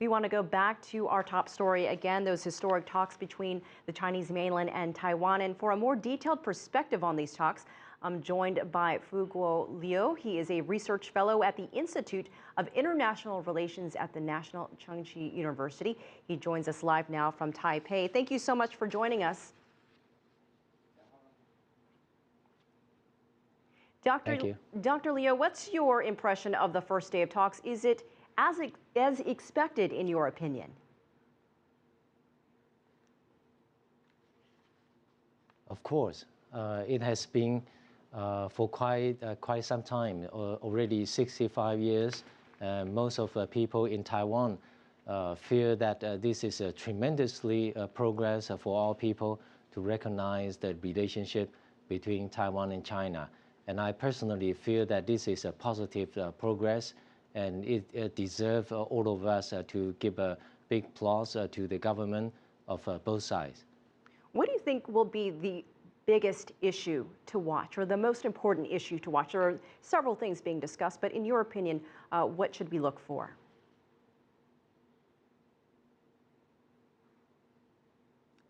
We want to go back to our top story again, those historic talks between the Chinese mainland and Taiwan. And for a more detailed perspective on these talks, I'm joined by Fu-kuo Liu. He is a research fellow at the Institute of International Relations at the National Chengchi University. He joins us live now from Taipei. Thank you so much for joining us. Dr. Liu, what's your impression of the first day of talks? Is it as expected in your opinion? Of course, it has been for quite some time, already 65 years. Most of the people in Taiwan feel that this is a tremendously progress for all people to recognize the relationship between Taiwan and China. And I personally feel that this is a positive progress, and it deserves all of us to give a big applause to the government of both sides. What do you think will be the biggest issue to watch, or the most important issue to watch? There are several things being discussed, but in your opinion, what should we look for?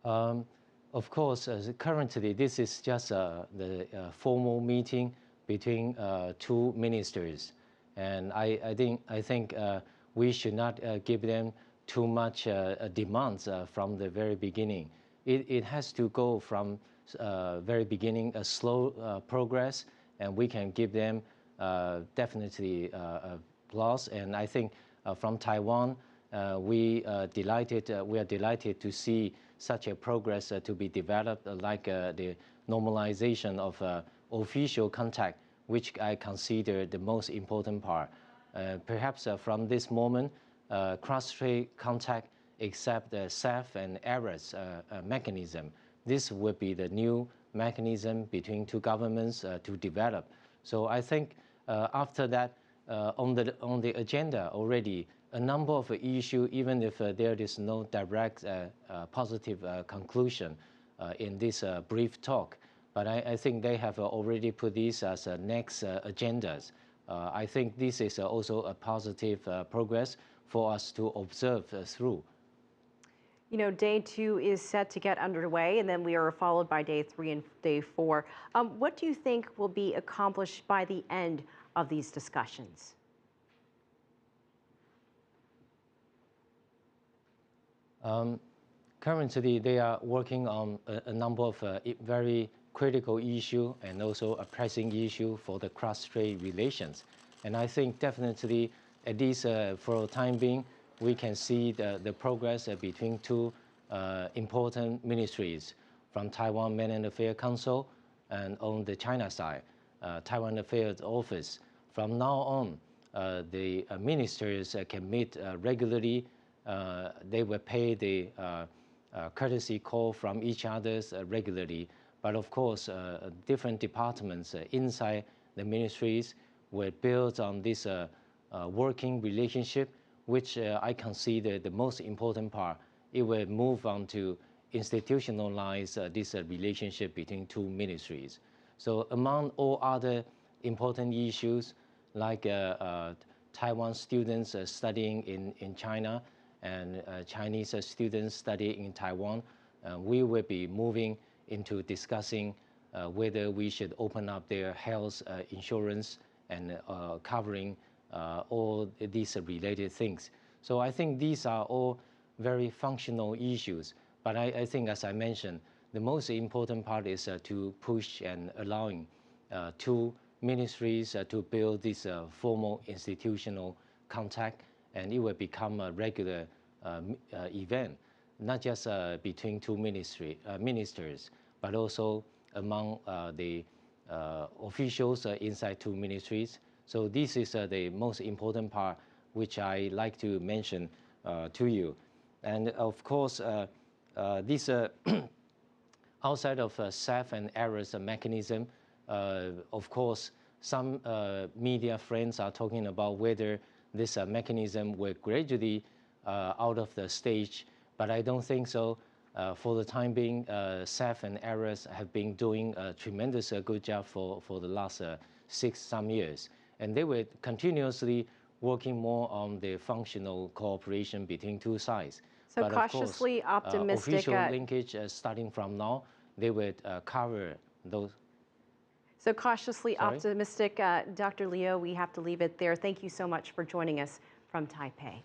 Of course, currently this is just the formal meeting between two ministers, and I think we should not give them too much demands from the very beginning. It has to go from very beginning a slow progress, and we can give them definitely applause. And I think from Taiwan, we are delighted to see such a progress to be developed, like the normalization of official contact, which I consider the most important part. Perhaps from this moment, cross-strait contact except the SAF and errors mechanism. This will be the new mechanism between two governments to develop. So I think after that, on the agenda already, a number of issues, even if there is no direct positive conclusion in this brief talk. But I think they have already put this as next agendas. I think this is also a positive progress for us to observe through. You know, day 2 is set to get underway, and then we are followed by day 3 and day 4. What do you think will be accomplished by the end of these discussions? Currently, they are working on a number of very critical issues and also a pressing issue for the cross-strait relations. And I think definitely, at least for the time being, we can see the progress between two important ministries from Taiwan Mainland Affairs Council and on the China side, Taiwan Affairs Office. From now on, the ministers can meet regularly. They will pay the courtesy call from each other regularly. But of course, different departments inside the ministries will build on this working relationship, which I consider the most important part. It will move on to institutionalize this relationship between two ministries. So among all other important issues, like Taiwan students studying in China and Chinese students studying in Taiwan, we will be moving into discussing whether we should open up their health insurance and covering all these related things. So I think these are all very functional issues. But I think, as I mentioned, the most important part is to push and allowing two ministries to build this formal institutional contact, and it will become a regular event, not just between two ministers, but also among the officials inside two ministries. So this is the most important part, which I like to mention to you. And of course, this outside of SAF and errors mechanism, of course, some media friends are talking about whether this mechanism will gradually out of the stage, but I don't think so. For the time being, SAF and errors have been doing a tremendous good job for the last 6 some years. And they will continuously working more on the functional cooperation between two sides. So but cautiously of course, optimistic. official linkage starting from now, they would cover those. So cautiously Sorry? optimistic, Dr. Liu, we have to leave it there. Thank you so much for joining us from Taipei.